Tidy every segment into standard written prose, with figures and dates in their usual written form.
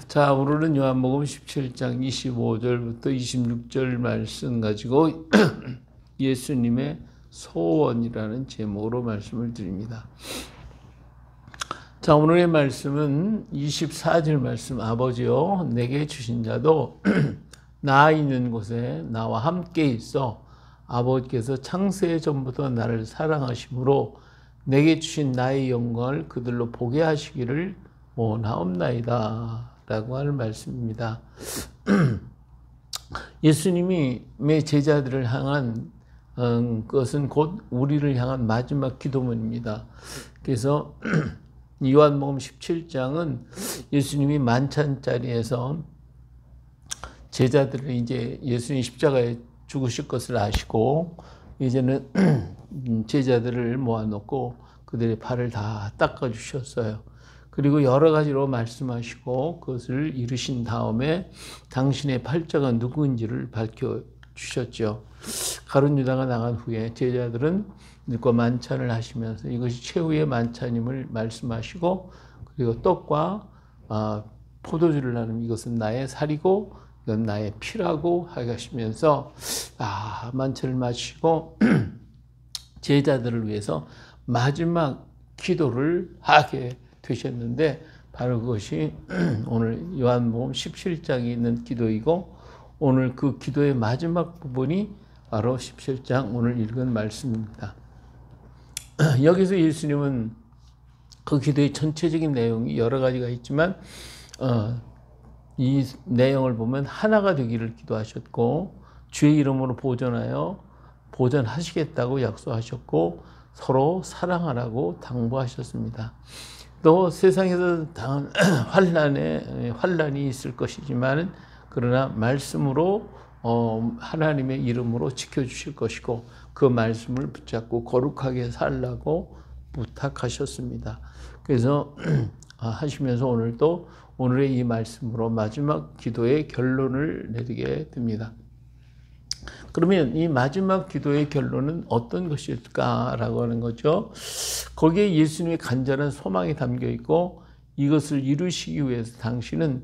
자, 오늘은 요한복음 17장 25절부터 26절 말씀 가지고 예수님의 소원이라는 제목으로 말씀을 드립니다. 자, 오늘의 말씀은 24절 말씀. 아버지여 내게 주신 자도 나 있는 곳에 나와 함께 있어 아버지께서 창세 전부터 나를 사랑하심으로 내게 주신 나의 영광을 그들로 보게 하시기를 원하옵나이다 라고 하는 말씀입니다. 예수님이 제자들을 향한 것은 곧 우리를 향한 마지막 기도문입니다. 그래서 요한복음 17장은 예수님이 만찬자리에서 제자들을 이제 예수님 십자가에 죽으실 것을 아시고 이제는 제자들을 모아놓고 그들의 발을 다 닦아주셨어요. 그리고 여러 가지로 말씀하시고 그것을 이루신 다음에 당신의 팔자가 누구인지를 밝혀주셨죠. 가룟 유다가 나간 후에 제자들은 이들과 만찬을 하시면서 이것이 최후의 만찬임을 말씀하시고 그리고 떡과 포도주를 나누면 이것은 나의 살이고 이건 나의 피라고 하시면서 만찬을 마치고 제자들을 위해서 마지막 기도를 하게 되셨는데 바로 그것이 오늘 요한복음 17장에 있는 기도이고 오늘 그 기도의 마지막 부분이 바로 17장 오늘 읽은 말씀입니다. 여기서 예수님은 그 기도의 전체적인 내용이 여러 가지가 있지만 이 내용을 보면 하나가 되기를 기도하셨고 주의 이름으로 보전하시겠다고 약속하셨고 서로 사랑하라고 당부하셨습니다. 또 세상에서 당한 환난이 있을 것이지만 그러나 말씀으로 하나님의 이름으로 지켜주실 것이고 그 말씀을 붙잡고 거룩하게 살라고 부탁하셨습니다. 그래서 하시면서 오늘의 이 말씀으로 마지막 기도의 결론을 내리게 됩니다. 그러면 이 마지막 기도의 결론은 어떤 것일까라고 하는 거죠. 거기에 예수님의 간절한 소망이 담겨 있고 이것을 이루시기 위해서 당신은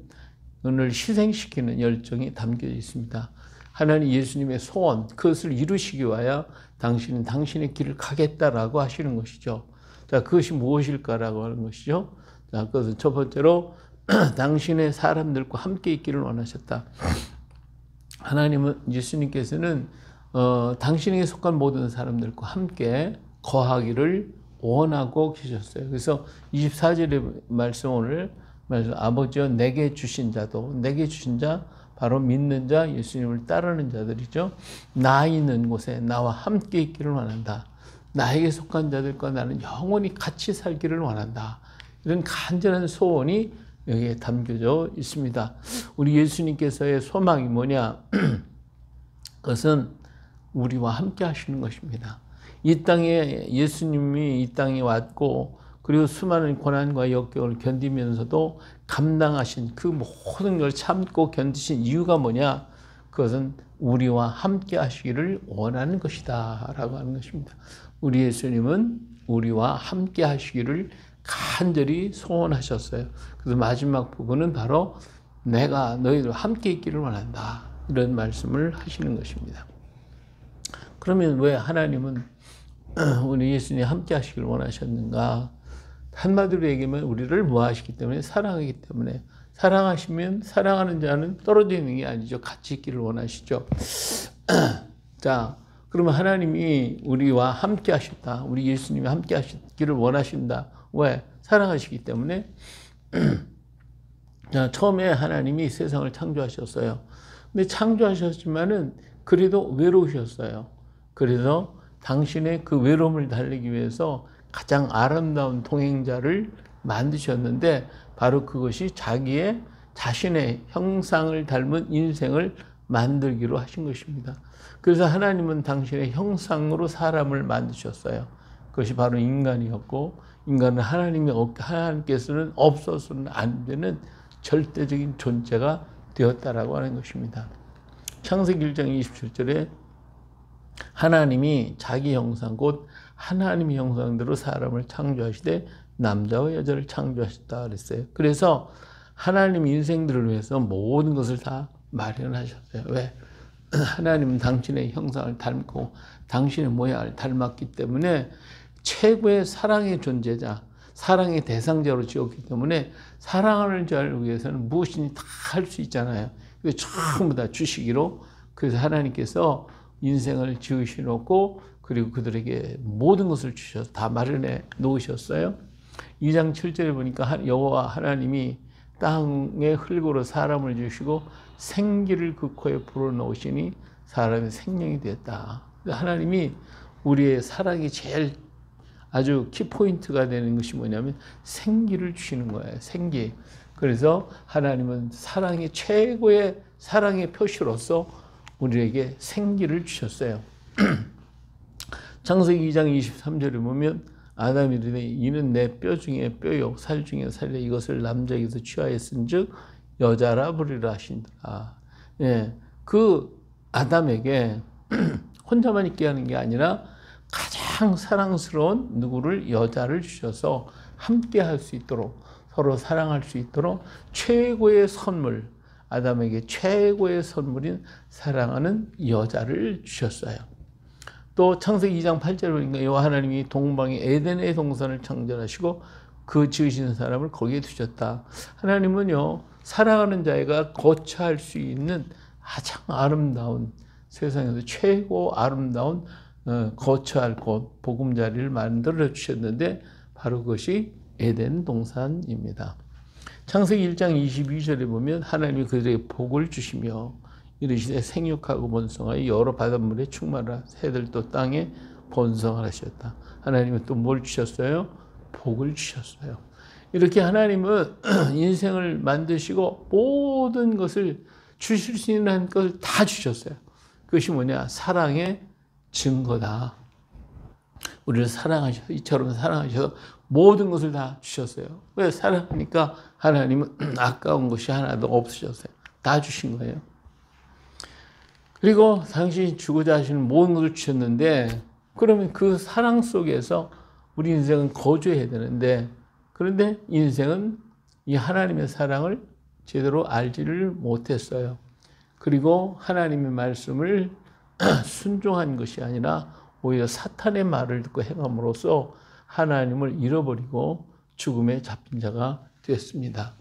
오늘 희생시키는 열정이 담겨 있습니다. 하나님 예수님의 소원, 그것을 이루시기 위하여 당신은 당신의 길을 가겠다라고 하시는 것이죠. 자, 그것이 무엇일까라고 하는 것이죠. 자, 그것은 첫 번째로 당신의 사람들과 함께 있기를 원하셨다. 하나님은 예수님께서는 당신에게 속한 모든 사람들과 함께 거하기를 원하고 계셨어요. 그래서 24절의 말씀 오늘 말씀 아버지여 내게 주신 자도 내게 주신 자 바로 믿는 자 예수님을 따르는 자들이죠. 나 있는 곳에 나와 함께 있기를 원한다. 나에게 속한 자들과 나는 영원히 같이 살기를 원한다. 이런 간절한 소원이 여기에 담겨져 있습니다. 우리 예수님께서의 소망이 뭐냐? 그것은 우리와 함께 하시는 것입니다. 이 땅에 예수님이 이 땅에 왔고 그리고 수많은 고난과 역경을 견디면서도 감당하신 그 모든 걸 참고 견디신 이유가 뭐냐? 그것은 우리와 함께 하시기를 원하는 것이다 라고 하는 것입니다. 우리 예수님은 우리와 함께 하시기를 간절히 소원하셨어요. 그래서 마지막 부분은 바로 내가 너희들과 함께 있기를 원한다. 이런 말씀을 하시는 것입니다. 그러면 왜 하나님은 우리 예수님이 함께 하시기를 원하셨는가? 한마디로 얘기하면 우리를 모아하시기 때문에 사랑하기 때문에 사랑하시면 사랑하는 자는 떨어져 있는 게 아니죠. 같이 있기를 원하시죠. 자, 그러면 하나님이 우리와 함께 하셨다. 우리 예수님이 함께 하시기를 원하신다. 왜? 사랑하시기 때문에. 자, 처음에 하나님이 세상을 창조하셨어요. 근데 창조하셨지만은 그래도 외로우셨어요. 그래서 당신의 그 외로움을 달래기 위해서 가장 아름다운 동행자를 만드셨는데 바로 그것이 자신의 형상을 닮은 인생을 만들기로 하신 것입니다. 그래서 하나님은 당신의 형상으로 사람을 만드셨어요. 그것이 바로 인간이었고 인간은 하나님께서는 없어서는 안 되는 절대적인 존재가 되었다라고 하는 것입니다. 창세기 1장 27절에 하나님이 자기 형상 곧 하나님의 형상대로 사람을 창조하시되 남자와 여자를 창조하셨다 그랬어요. 그래서 하나님 인생들을 위해서 모든 것을 다 마련하셨어요. 왜? 하나님은 당신의 형상을 닮고 당신의 모양을 닮았기 때문에 최고의 사랑의 존재자, 사랑의 대상자로 지었기 때문에 사랑하는 자를 위해서는 무엇이든 다 할 수 있잖아요. 전부 다 주시기로, 그래서 하나님께서 인생을 지으시놓고 그리고 그들에게 모든 것을 주셔서 다 마련해 놓으셨어요. 2장 7절에 보니까 여호와 하나님이 땅의 흙으로 사람을 주시고 생기를 그 코에 불어넣으시니 사람의 생명이 되었다. 하나님이 우리의 사랑이 제일 아주 키포인트가 되는 것이 뭐냐면 생기를 주시는 거예요. 생기. 그래서 하나님은 사랑의 최고의 사랑의 표시로서 우리에게 생기를 주셨어요. 창세기 2장 23절에 보면 아담이 이르되 이는 내 뼈 중에 뼈요 살 중에 살이라 이것을 남자에게서 취하였은즉 여자라 부르라 하신다. 예, 그 아담에게 혼자만 있게 하는 게 아니라 가장 사랑스러운 누구를 여자를 주셔서 함께 할 수 있도록 서로 사랑할 수 있도록 최고의 선물, 아담에게 최고의 선물인 사랑하는 여자를 주셨어요. 또 창세기 2장 8절에 보니까 여호와 하나님이 동방에 에덴의 동산을 창조하시고 그 지으신 사람을 거기에 두셨다. 하나님은요, 사랑하는 자가 거처할 수 있는 가장 아름다운, 세상에서 최고 아름다운 거처할 곳, 보금자리를 만들어 주셨는데 바로 그것이 에덴 동산입니다. 창세기 1장 22절에 보면 하나님이 그들에게 복을 주시며 이르시되 생육하고 번성하여 여러 바닷물에 충만하라 새들도 땅에 번성하셨다. 하나님은 또 뭘 주셨어요? 복을 주셨어요. 이렇게 하나님은 인생을 만드시고 모든 것을 주실 수 있는 것을 다 주셨어요. 그것이 뭐냐? 사랑의 증거다. 우리를 사랑하셔서, 이처럼 사랑하셔서 모든 것을 다 주셨어요. 왜? 사랑하니까 하나님은 아까운 것이 하나도 없으셨어요. 다 주신 거예요. 그리고 당신이 주고자 하시는 모든 것을 주셨는데, 그러면 그 사랑 속에서 우리 인생은 거주해야 되는데, 그런데 인생은 이 하나님의 사랑을 제대로 알지를 못했어요. 그리고 하나님의 말씀을 순종한 것이 아니라 오히려 사탄의 말을 듣고 행함으로써 하나님을 잃어버리고 죽음에 잡힌 자가 됐습니다.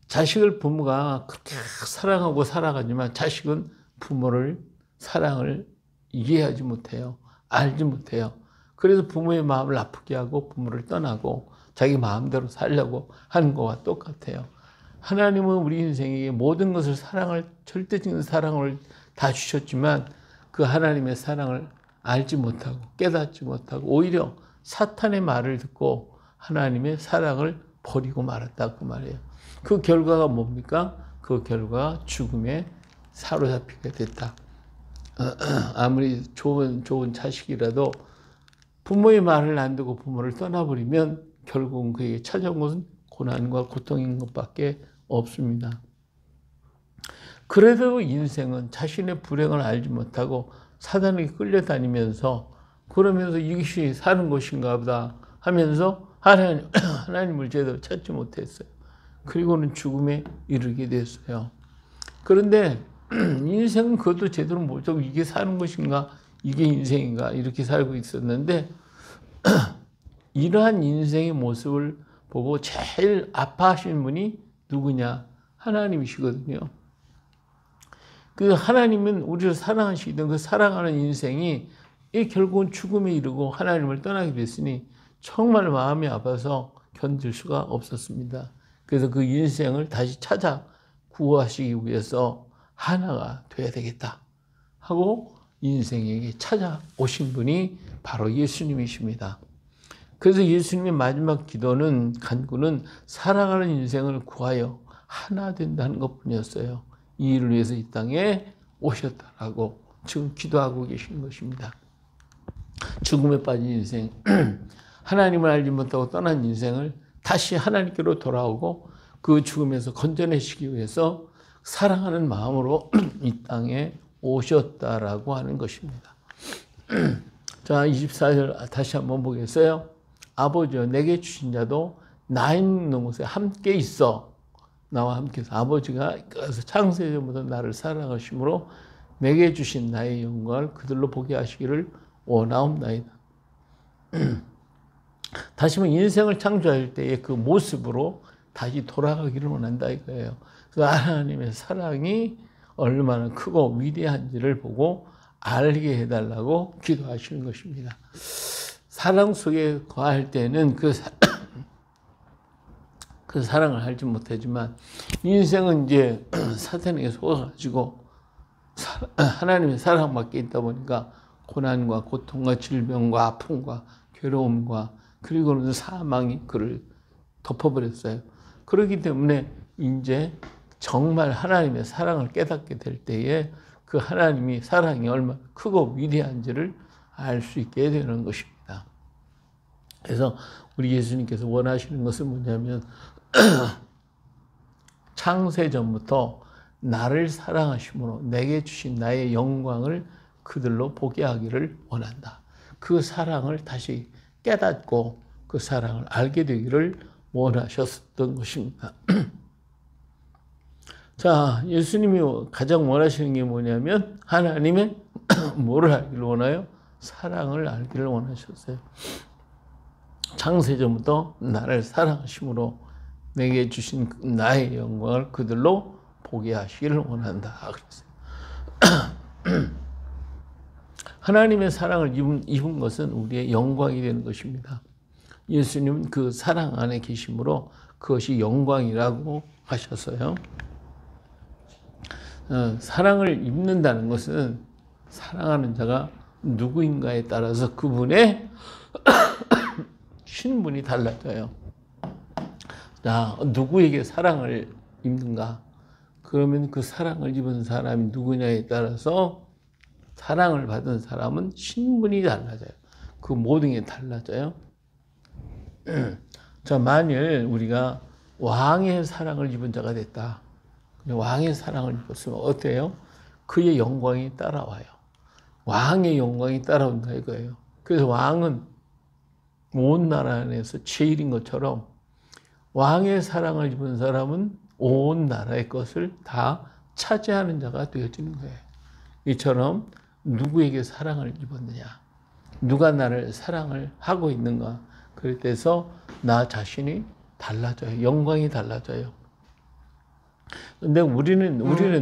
자식을 부모가 그렇게 사랑하고 살아가지만 자식은 부모를 사랑을 이해하지 못해요. 알지 못해요. 그래서 부모의 마음을 아프게 하고 부모를 떠나고 자기 마음대로 살려고 하는 것과 똑같아요. 하나님은 우리 인생에 모든 것을 사랑을, 절대적인 사랑을 다 주셨지만 그 하나님의 사랑을 알지 못하고 깨닫지 못하고 오히려 사탄의 말을 듣고 하나님의 사랑을 버리고 말았다 그 말이에요. 그 결과가 뭡니까? 그 결과가 죽음에 사로잡히게 됐다. 아무리 좋은 자식이라도 부모의 말을 안 듣고 부모를 떠나버리면 결국은 그에게 찾아온 것은 고난과 고통인 것밖에 없습니다. 그래도 인생은 자신의 불행을 알지 못하고 사단에게 끌려다니면서 그러면서 이것이 사는 것인가 보다 하면서 하나님을 제대로 찾지 못했어요. 그리고는 죽음에 이르게 됐어요. 그런데 인생은 그것도 제대로 모르고 이게 사는 것인가 이게 인생인가 이렇게 살고 있었는데 이러한 인생의 모습을 보고 제일 아파하시는 분이 누구냐? 하나님이시거든요. 그 하나님은 우리를 사랑하시던 그 사랑하는 인생이 결국은 죽음에 이르고 하나님을 떠나게 됐으니 정말 마음이 아파서 견딜 수가 없었습니다. 그래서 그 인생을 다시 찾아 구하시기 위해서 하나가 돼야 되겠다 하고 인생에게 찾아오신 분이 바로 예수님이십니다. 그래서 예수님의 마지막 기도는 간구는 사랑하는 인생을 구하여 하나 된다는 것뿐이었어요. 이 일을 위해서 이 땅에 오셨다라고 지금 기도하고 계신 것입니다. 죽음에 빠진 인생, 하나님을 알지 못하고 떠난 인생을 다시 하나님께로 돌아오고 그 죽음에서 건져내시기 위해서 사랑하는 마음으로 이 땅에 오셨다라고 하는 것입니다. 자, 24절 다시 한번 보겠어요. 아버지여 내게 주신 자도 나 있는 곳에 함께 있어. 나와 함께 있어. 아버지가 창세전부터 나를 사랑하심으로 내게 주신 나의 영광을 그들로 보게 하시기를 원하옵나이다. 다시 한번 인생을 창조할 때의 그 모습으로 다시 돌아가기를 원한다 이거예요. 그래서 하나님의 사랑이 얼마나 크고 위대한지를 보고 알게 해달라고 기도하시는 것입니다. 사랑 속에 거할 때는 그 사랑을 알지 못하지만 인생은 이제 사탄에게 속아가지고 하나님의 사랑밖에 있다 보니까 고난과 고통과 질병과 아픔과 괴로움과 그리고는 사망이 그를 덮어버렸어요. 그렇기 때문에 이제 정말 하나님의 사랑을 깨닫게 될 때에 그 하나님이 사랑이 얼마나 크고 위대한지를 알 수 있게 되는 것입니다. 그래서 우리 예수님께서 원하시는 것은 뭐냐면 창세전부터 나를 사랑하심으로 내게 주신 나의 영광을 그들로 보게 하기를 원한다. 그 사랑을 다시 깨닫고 그 사랑을 알게 되기를 원하셨던 것입니다. 자, 예수님이 가장 원하시는 게 뭐냐면 하나님의 뭐를 알기를 원해요? 사랑을 알기를 원하셨어요. 창세전부터 나를 사랑하심으로 내게 주신 나의 영광을 그들로 보게 하시기를 원한다. 그랬어요. 하나님의 사랑을 입은 것은 우리의 영광이 되는 것입니다. 예수님은 그 사랑 안에 계심으로 그것이 영광이라고 하셨어요. 사랑을 입는다는 것은 사랑하는 자가 누구인가에 따라서 그분의 신분이 달라져요. 자, 누구에게 사랑을 입는가? 그러면 그 사랑을 입은 사람이 누구냐에 따라서 사랑을 받은 사람은 신분이 달라져요. 그 모든 게 달라져요. 자, 만일 우리가 왕의 사랑을 입은 자가 됐다. 왕의 사랑을 입었으면 어때요? 그의 영광이 따라와요. 왕의 영광이 따라온다 이거예요. 그래서 왕은 온 나라 안에서 제일인 것처럼 왕의 사랑을 입은 사람은 온 나라의 것을 다 차지하는 자가 되어지는 거예요. 이처럼 누구에게 사랑을 입었느냐, 누가 나를 사랑을 하고 있는가, 그럴 때서 나 자신이 달라져요. 영광이 달라져요. 근데 우리는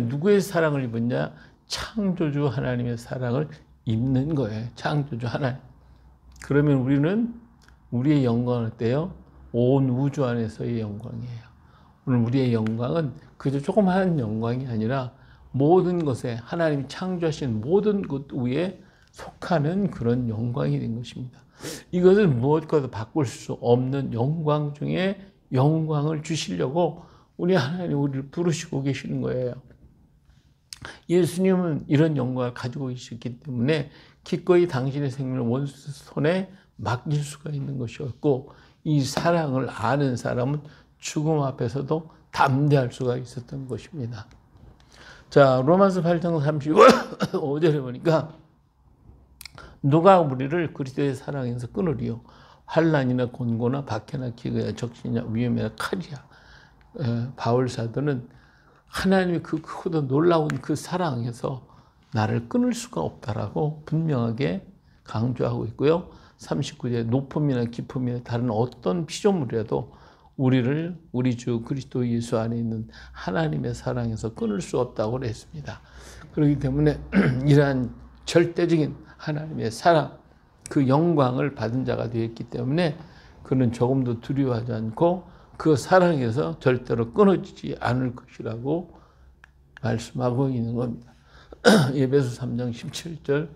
누구의 사랑을 입었냐? 창조주 하나님의 사랑을 입는 거예요. 창조주 하나님. 그러면 우리는 우리의 영광은 어때요? 온 우주 안에서의 영광이에요. 오늘 우리의 영광은 그저 조그마한 영광이 아니라 모든 것에 하나님이 창조하신 모든 것 위에 속하는 그런 영광이 된 것입니다. 이것은 무엇과도 바꿀 수 없는 영광 중에 영광을 주시려고 우리 하나님 우리를 부르시고 계시는 거예요. 예수님은 이런 영광을 가지고 계셨기 때문에 기꺼이 당신의 생명을 원수 손에 맡길 수가 있는 것이었고, 이 사랑을 아는 사람은 죽음 앞에서도 담대할 수가 있었던 것입니다. 자, 로마서 8장 35절에 보니까 누가 우리를 그리스도의 사랑에서 끊으리요? 환난이나 곤고나 박해나 기근이나 적신이나 위험이나 칼이야. 바울 사도는 하나님의 그 크고 놀라운 그 사랑에서 나를 끊을 수가 없다라고 분명하게 강조하고 있고요. 39절 높음이나 깊음이나 다른 어떤 피조물이라도 우리를 우리 주 그리스도 예수 안에 있는 하나님의 사랑에서 끊을 수 없다고 했습니다. 그렇기 때문에 이러한 절대적인 하나님의 사랑, 그 영광을 받은 자가 되었기 때문에 그는 조금도 두려워하지 않고 그 사랑에서 절대로 끊어지지 않을 것이라고 말씀하고 있는 겁니다. 에베소 3장 17절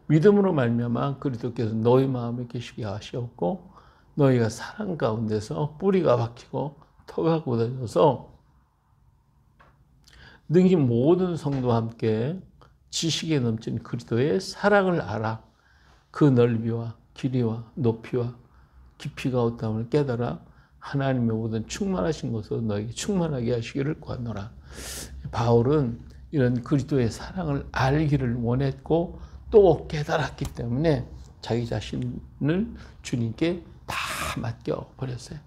믿음으로 말미암아 그리스도께서 너희 마음에 계시게 하셨고 너희가 사랑 가운데서 뿌리가 박히고 터가 굳어져서 능히 모든 성도와 함께 지식에 넘친 그리스도의 사랑을 알아 그 넓이와 길이와 높이와 깊이가 어떠함을 깨달아 하나님의 모든 충만하신 것으로 너에게 충만하게 하시기를 구하노라. 바울은 이런 그리스도의 사랑을 알기를 원했고 또 깨달았기 때문에 자기 자신을 주님께 다 맡겨버렸어요.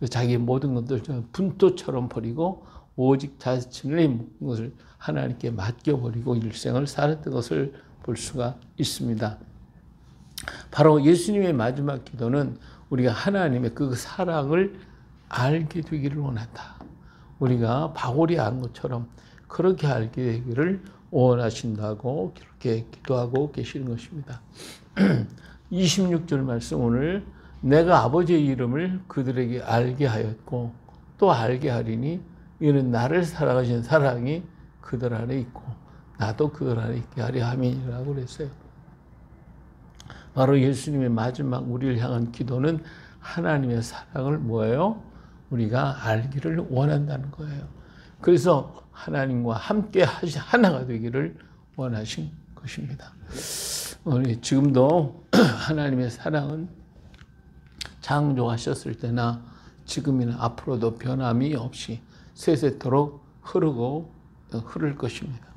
자기의 모든 것들 분토처럼 버리고 오직 자신의 모든 것을 하나님께 맡겨버리고 일생을 살았던 것을 볼 수가 있습니다. 바로 예수님의 마지막 기도는 우리가 하나님의 그 사랑을 알게 되기를 원한다. 우리가 바울이 안 것처럼 그렇게 알게 되기를 원하신다고 그렇게 기도하고 계시는 것입니다. 26절 말씀 오늘 내가 아버지의 이름을 그들에게 알게 하였고 또 알게 하리니 이는 나를 사랑하신 사랑이 그들 안에 있고 나도 그들 안에 있게 하려 함이라고 그랬어요. 바로 예수님의 마지막 우리를 향한 기도는 하나님의 사랑을 뭐예요? 우리가 알기를 원한다는 거예요. 그래서 하나님과 함께 하나가 되기를 원하신 것입니다. 지금도 하나님의 사랑은 창조하셨을 때나 지금이나 앞으로도 변함이 없이 세세토록 흐를 것입니다.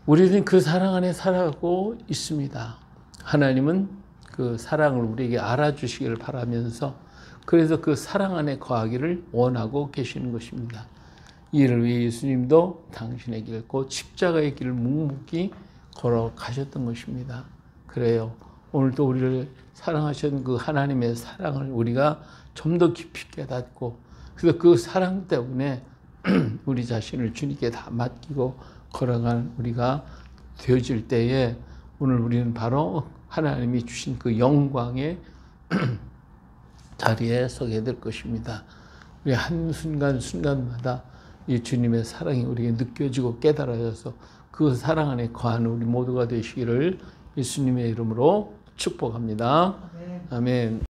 우리는 그 사랑 안에 살아가고 있습니다. 하나님은 그 사랑을 우리에게 알아주시기를 바라면서 그래서 그 사랑 안에 거하기를 원하고 계시는 것입니다. 이를 위해 예수님도 당신의 길, 곧 십자가의 길을 묵묵히 걸어가셨던 것입니다. 그래요. 오늘도 우리를 사랑하신 그 하나님의 사랑을 우리가 좀 더 깊이 깨닫고 그래서 그 사랑 때문에 우리 자신을 주님께 다 맡기고 걸어가는 우리가 되어질 때에 오늘 우리는 바로 하나님이 주신 그 영광의 자리에 서게 될 것입니다. 우리 한순간순간마다 이 주님의 사랑이 우리에게 느껴지고 깨달아져서 그 사랑 안에 거하는 우리 모두가 되시기를 예수님의 이름으로 축복합니다. 아멘.